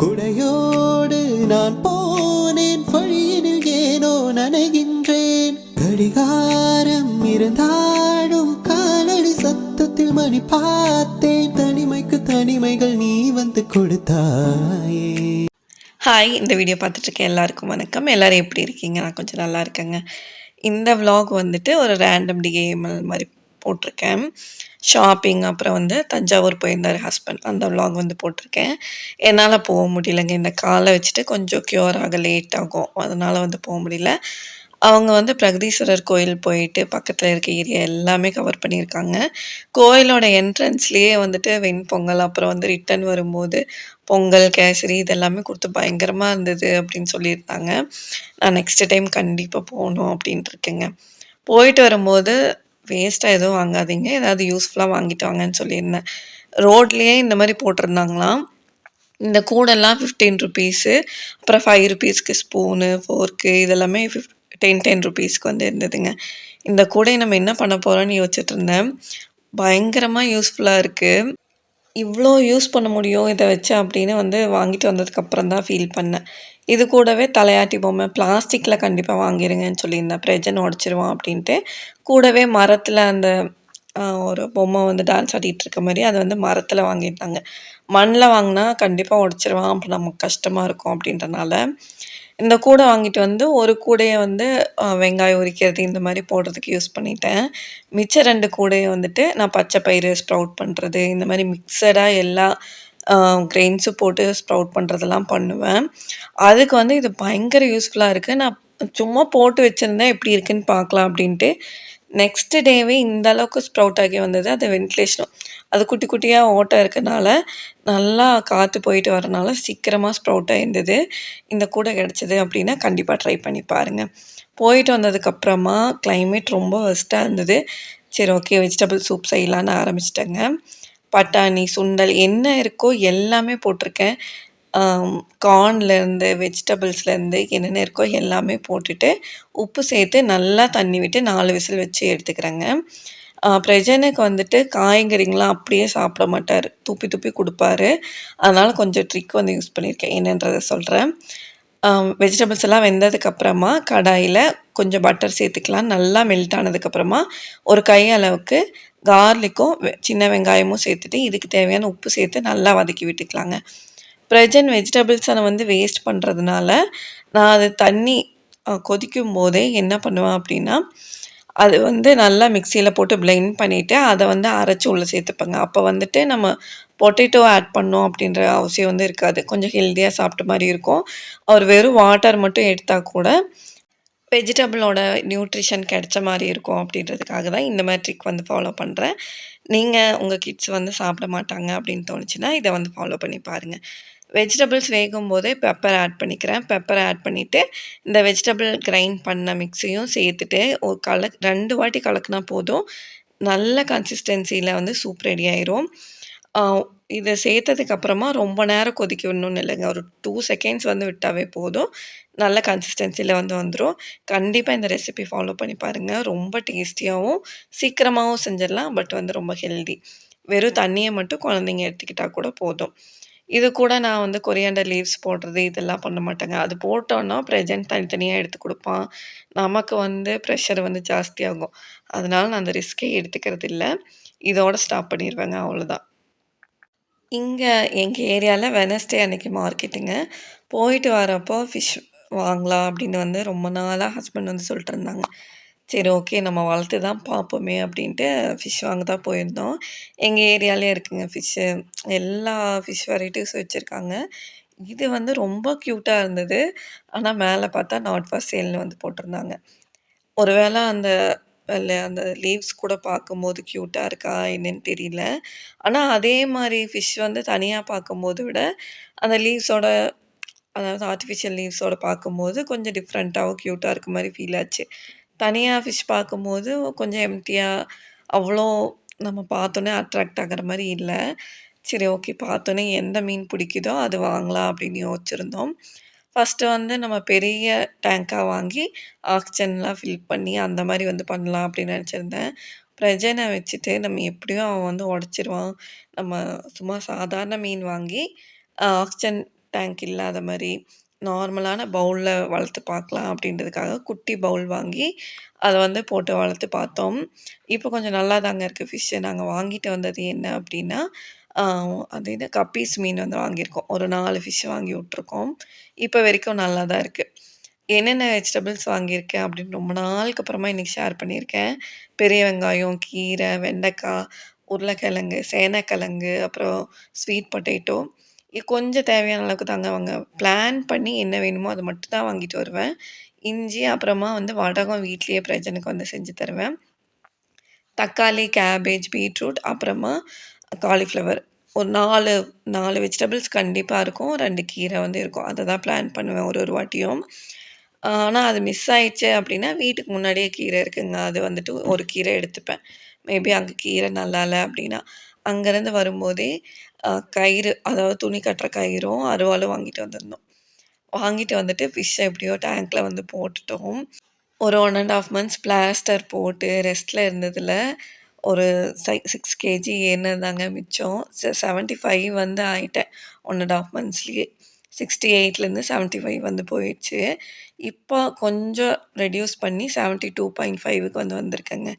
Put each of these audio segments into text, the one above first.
குடையோடு நான் போனேன், வழியினில் ஏனோ நனைகின்றேன். கடிகாரம் இருந்தாலும் காலடி சத்தத்தில் மணி பார்த்தேன். தனிமைக்கு தனிமைகள் நீ வந்து கொடுத்தாயே. ஹாய், இந்த வீடியோ பார்த்துட்ருக்க எல்லாருக்கும் வணக்கம். எல்லோரும் எப்படி இருக்கீங்க? நான் கொஞ்சம் நல்லா இருக்கேங்க. இந்த விலாக் வந்துட்டு ஒரு ரேண்டம் டிஏஎம்எல் மாதிரி போட்டிருக்கேன். ஷாப்பிங், அப்புறம் வந்து தஞ்சாவூர் போயிருந்தார் ஹஸ்பண்ட், அந்த விலாக் வந்து போட்டிருக்கேன். என்னால் போக முடியலைங்க. இந்த காலை வச்சுட்டு கொஞ்சம் க்யூர் ஆக லேட் ஆகும், அதனால் வந்து போக முடியல. அவங்க வந்து பிரகதீஸ்வரர் கோயில் போயிட்டு பக்கத்தில் இருக்க ஏரியா எல்லாமே கவர் பண்ணியிருக்காங்க. கோயிலோட என்ட்ரன்ஸ்லேயே வந்துட்டு வெண்பொங்கல், அப்புறம் வந்து ரிட்டர்ன் வரும்போது பொங்கல், கேசரி இதெல்லாமே கொடுத்து பயங்கரமாக இருந்தது அப்படின்னு சொல்லியிருந்தாங்க. நான் நெக்ஸ்ட் டைம் கண்டிப்பாக போகணும் அப்படின்ட்டு இருக்கேங்க. போயிட்டு வரும்போது வேஸ்ட்டாக எதுவும் வாங்காதீங்க, ஏதாவது யூஸ்ஃபுல்லாக வாங்கிட்டு வாங்கன்னு சொல்லியிருந்தேன். ரோட்லேயே இந்த மாதிரி போட்டிருந்தாங்களாம். இந்த கூடெல்லாம் 15 ருபீஸு, அப்புறம் 5 ருபீஸ்க்கு ஸ்பூனு, ஃபோர்க்கு இதெல்லாமே 10 ருபீஸ்க்கு வந்து இருந்ததுங்க. இந்த கூடைய நம்ம என்ன பண்ண போகிறோன்னு யோசிச்சுட்ருந்தேன். பயங்கரமாக யூஸ்ஃபுல்லாக இருக்குது. இவ்வளோ யூஸ் பண்ண முடியும் இதை வச்சு அப்படின்னு வந்து வாங்கிட்டு வந்ததுக்கப்புறம் தான் ஃபீல் பண்ணேன். இது கூடவே தலையாட்டி பொம்மை பிளாஸ்டிக்கில் கண்டிப்பாக வாங்கிருங்கன்னு சொல்லியிருந்தேன். பிரஜன் உடச்சிருவான் அப்படின்ட்டு. கூடவே மரத்தில் அந்த ஒரு பொம்மை வந்து டான்ஸ் ஆடிட்டு இருக்க மாதிரி அதை வந்து மரத்தில் வாங்கியிருந்தாங்க. மண்ணில் வாங்கினா கண்டிப்பாக உடச்சிருவான், அப்போ நமக்கு கஷ்டமாக இருக்கும் அப்படின்றனால இந்த கூடை வாங்கிட்டு வந்து ஒரு கூடையை வந்து வெங்காயம் உரிக்கிறது இந்த மாதிரி போடுறதுக்கு யூஸ் பண்ணிட்டேன். மிச்சம் 2 கூடையை வந்துட்டு நான் பச்சை பயிறு ஸ்ப்ரவுட் பண்ணுறது இந்த மாதிரி மிக்சடாக எல்லா கிரெயின்ஸும் போட்டு ஸ்ப்ரவுட் பண்ணுறதெல்லாம் பண்ணுவேன். அதுக்கு வந்து இது பயங்கர யூஸ்ஃபுல்லாக இருக்குது. நான் சும்மா போட்டு வச்சுருந்தேன் எப்படி இருக்குன்னு பார்க்கலாம் அப்படின்ட்டு. நெக்ஸ்ட் டேவே இந்த அளவுக்கு ஸ்ப்ரவுட் ஆகி வந்தது. அது வென்டிலேஷனும் அது குட்டி குட்டியாக ஓட்டை இருக்கனால நல்லா காற்று போயிட்டு வரனால சீக்கிரமாக ஸ்ப்ரவுட் ஆகிருந்தது. இந்த கூடை கிடச்சிது அப்படின்னா கண்டிப்பாக ட்ரை பண்ணி பாருங்கள். போயிட்டு வந்ததுக்கப்புறமா கிளைமேட் ரொம்ப ஒஸ்ட்டாக இருந்தது. சரி, ஓகே, வெஜிடபிள் சூப் செய்யலான்னு ஆரம்பிச்சிட்டேங்க. பட்டாணி, சுண்டல் என்ன இருக்கோ எல்லாமே போட்டிருக்கேன். கார்ன்லேருந்து வெஜிடபிள்ஸ்லேருந்து என்னென்ன இருக்கோ எல்லாமே போட்டுட்டு உப்பு சேர்த்து நல்லா தண்ணி விட்டு 4 விசில் வச்சு எடுத்துக்கிறேங்க. பிரஜனுக்கு வந்துட்டு காய்கறிங்களாம் அப்படியே சாப்பிட மாட்டார், துப்பி துப்பி கொடுப்பாரு. அதனால் கொஞ்சம் ட்ரிக் வந்து யூஸ் பண்ணியிருக்கேன், என்னன்றதை சொல்கிறேன். வெஜிடபிள்ஸ் எல்லாம் வெந்ததுக்கப்புறமா கடாயில் கொஞ்சம் பட்டர் சேர்த்துக்கலாம். நல்லா மெல்ட் ஆனதுக்கப்புறமா ஒரு கை அளவுக்கு கார்லிக்கும் சின்ன வெங்காயமும் சேர்த்துட்டு இதுக்கு தேவையான உப்பு சேர்த்து நல்லா வதக்கி விட்டுக்கலாங்க. பிரஜன் வெஜிடபிள்ஸை நான் வந்து வேஸ்ட் பண்ணுறதுனால நான் அது தண்ணி கொதிக்கும் போதே என்ன பண்ணுவேன் அப்படின்னா, அது வந்து நல்லா மிக்சியில் போட்டு பிளெண்ட் பண்ணிவிட்டு அதை வந்து அரைச்சி உள்ளே சேர்த்துப்பேங்க. அப்போ வந்துட்டு நம்ம பொட்டேட்டோ ஆட் பண்ணோம் அப்படின்ற அவசியம் வந்து இருக்காது. கொஞ்சம் ஹெல்த்தியாக சாப்பிட்ட மாதிரி இருக்கும். அவர் வெறும் வாட்டர் மட்டும் எடுத்தால் கூட வெஜிடபிளோட நியூட்ரிஷன் கிடைச்ச மாதிரி இருக்கும் அப்படின்றதுக்காக தான் இந்த மாதிரி ட்ரிக் வந்து ஃபாலோ பண்ணுறேன். நீங்கள் உங்கள் கிட்ஸ் வந்து சாப்பிட மாட்டாங்க அப்படின்னு தோணுச்சுன்னா இதை வந்து ஃபாலோ பண்ணி பாருங்கள். வெஜிடபிள்ஸ் வேகும்போதே பெப்பர் ஆட் பண்ணிக்கிறேன். பெப்பர் ஆட் பண்ணிவிட்டு இந்த வெஜிடபிள் கிரைண்ட் பண்ண மிக்ஸியும் சேர்த்துட்டு ஒரு 2 வாட்டி கலக்குனா போதும். நல்ல கன்சிஸ்டன்சியில் வந்து சூப் ரெடி ஆயிரும். இதை சேர்த்ததுக்கப்புறமா ரொம்ப நேரம் கொதிக்க விடணும்னு இல்லைங்க. ஒரு 2 செகண்ட்ஸ் வந்து விட்டாவே போதும். நல்ல கன்சிஸ்டன்சியில் வந்து வந்துடும். கண்டிப்பாக இந்த ரெசிபி ஃபாலோ பண்ணி பாருங்கள். ரொம்ப டேஸ்டியாகவும் சீக்கிரமாகவும் செஞ்சிடலாம். பட் வந்து ரொம்ப ஹெல்தி. வெறும் தண்ணியை மட்டும் குழந்தைங்க எடுத்துக்கிட்டால் கூட போதும். இது கூட நான் வந்து கொரியாண்டர் லீவ்ஸ் போடுறது இதெல்லாம் பண்ண மாட்டேங்க. அது போட்டோன்னா பிரசன்ட் தனித்தனியாக எடுத்து கொடுப்பான். நமக்கு வந்து ப்ரெஷர் வந்து ஜாஸ்தியாகும். அதனால நான் அந்த ரிஸ்க்கே எடுத்துக்கிறது இல்ல. இதோட ஸ்டாப் பண்ணிருவேங்க, அவ்வளோதான். இங்க எங்க ஏரியால வெட்னஸ்டே அன்னைக்கு மார்க்கெட்டுங்க. போயிட்டு வரப்போ ஃபிஷ் வாங்கலாம் அப்படின்னு வந்து ரொம்ப நாளா ஹஸ்பண்ட் வந்து சொல்லிட்டு இருந்தாங்க. சரி, ஓகே, நம்ம வளர்த்து தான் பார்ப்போமே அப்படின்ட்டு ஃபிஷ் வாங்க தான் போயிருந்தோம். எங்க ஏரியாலயே இருக்குங்க ஃபிஷ்ஷு. எல்லா ஃபிஷ் வெரைட்டிஸும் வச்சுருக்காங்க. இது வந்து ரொம்ப க்யூட்டா இருந்தது. ஆனா மேல பார்த்தா நாட் ஃபார் சேல்ன்னு வந்து போட்டிருந்தாங்க. ஒரு வேள அந்த லீவ்ஸ் கூட பார்க்கும்போது க்யூட்டா இருக்கா என்னன்னு தெரியல. ஆனா அதே மாரி ஃபிஷ் வந்து தனியா பார்க்கும்போது விட, அந்த லீவ்ஸோட, அதாவது ஆர்ட்டிஃபிஷியல் லீவ்ஸோட பார்க்கும்போது கொஞ்சம் டிஃப்ரெண்ட்டாவும், க்யூட்டா இருக்க மாரி ஃபீல் ஆச்சு. தனியா ஃபிஷ் பார்க்கும்போது கொஞ்சம் எம்ப்டியா, அவ்வளோ நம்ம பார்த்தோன்னே அட்ராக்ட் ஆகுற மாரி இல்ல. சரி, ஓகே, பார்த்தோன்னே எந்த மீன் பிடிக்குதோ அது வாங்கலாம் அப்படின்னு யோசிச்சிருந்தோம். ஃபர்ஸ்ட்டு வந்து நம்ம பெரிய டேங்க்கா வாங்கி ஆக்சிஜன்லாம் ஃபில் பண்ணி அந்த மாரி வந்து பண்ணலாம் அப்படின்னு நெனச்சிருந்தேன். பிரஜனை வச்சுட்டு நம்ம எப்படியும் அவன் வந்து உடச்சிருவான். நம்ம சும்மா சாதாரண மீன் வாங்கி ஆக்சிஜன் டேங்க் இல்லாத மாரி, நார்மலான பவுல்ல வளர்த்து பார்க்கலாம் அப்படின்றதுக்காக குட்டி பவுல் வாங்கி, அத வந்து போட்டு வளர்த்து பார்த்தோம். இப்போ கொஞ்சம் நல்லா தாங்க இருக்கு ஃபிஷ்ஷு. நாங்க வாங்கிட்டு வந்தது என்ன அப்படின்னா, ஆ அது என்ன கப்பீஸ் மீன் வந்து வாங்கியிருக்கோம். ஒரு 4 ஃபிஷ் வாங்கி விட்டுருக்கோம். இப்போ வரைக்கும் நல்லா தான் இருக்கு. என்னென்ன வெஜிடபிள்ஸ் வாங்கியிருக்கேன் அப்படின்னு ரொம்ப நாளுக்கு அப்புறமா இன்னைக்கு ஷேர் பண்ணியிருக்கேன். பெரிய வெங்காயம், கீரை, வெண்டைக்காய், உருளைக்கிழங்கு, சேனக்கிழங்கு, அப்புறம் ஸ்வீட் பொட்டேட்டோ. இது கொஞ்சம் தேவையான அளவுக்கு தாங்க பிளான் பண்ணி என்ன வேணுமோ அத மட்டும் தான் வாங்கிட்டு வருவேன். இஞ்சி, அப்புறமா வந்து வடகம் வீட்லயே பிரஜனுக்கு வந்து செஞ்சு தருவேன். தக்காளி, கேபேஜ், பீட்ரூட், அப்புறமா காலிஃப்ளவர். ஒரு 4 வெஜிடபிள்ஸ் கண்டிப்பா இருக்கும். 2 கீரை வந்து இருக்கும். அத தான் பிளான் பண்ணுவேன் ஒரு ஒரு வாட்டியும். ஆனா அது மிஸ் ஆயிடுச்சு அப்டின்னா, வீட்டுக்கு முன்னாடியே கீரை இருக்குங்க. அது வந்துட்டு ஒரு கீரை எடுத்துப்பேன். மேபி அங்க கீரை நல்லா இல்ல அப்டின்னா. அங்கருந்து வரும்போதே கயிறு, அதாவது துணி கட்டுற கயிறும், அருவாளும் வாங்கிட்டு வந்திருந்தோம். வாங்கிட்டு வந்துட்டு ஃபிஷ்ஷ எப்படியோ டேங்க்ல வந்து போட்டுட்டோம். ஒரு 1 1/2 மந்த்ஸ் பிளாஸ்டர் போட்டு ரெஸ்ட்ல இருந்ததுல, ஒரு 6 கேஜி ஏறுனதுதாங்க மிச்சம். 75 வந்து ஆயிட்டேன். 1 1/2 மந்த்ஸ்லயே. 68லேருந்து 75 வந்து போயிடுச்சு. இப்போ கொஞ்சம் ரெட்யூஸ் பண்ணி 72.5க்கு வந்து வந்திருக்கேங்க.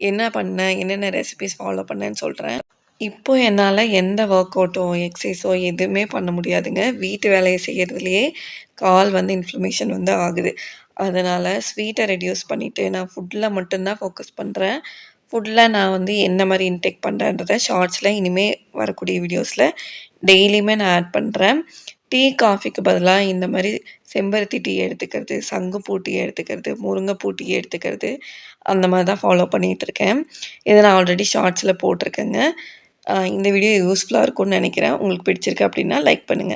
என்ன பண்ணேன்? என்னென்ன ரெசிபீஸ் ஃபாலோ பண்ணேன்னு சொல்றேன். இப்போ என்னால எந்த ஒர்க் அவுட்டோ, எக்சர்சைஸோ எதுவுமே பண்ண முடியாதுங்க. வீட்டு வேலைய செய்யறதுலயே கால் வந்து இன்ஃப்ளமேஷன் வந்து ஆகுது. அதனால ஸ்வீட்ட ரெட்யூஸ் பண்ணிட்டு, நான் ஃபுட்ல மட்டும் தான் ஃபோக்கஸ் பண்றேன். ஃபுட்ல நான் வந்து என்ன மாரி இன்டேக் பண்றேன்றத ஷார்ட்ஸ்ல இனிமே வரக்கூடிய வீடியோஸ்ல டெய்லியுமே நான் ஆட் பண்றேன். டீ, காஃபிக்கு பதிலா இந்த மாரி செம்பருத்தி டீ எடுத்துக்கிறது, சங்குப்பூ டீ எடுத்துக்கிறது, முருங்கைப்பூ டீ எடுத்துக்கிறது, அந்த மாரி தான் ஃபாலோ பண்ணிட்டுருக்கேன். இத நான் ஆல்ரெடி ஷார்ட்ஸ்ல போட்டிருக்கேங்க. இந்த வீடியோ யூஸ்ஃபுல்லா இருக்கும்னு நெனைக்கிறேன். உங்களுக்கு பிடிச்சிருக்கு அப்டின்னா லைக் பண்ணுங்க.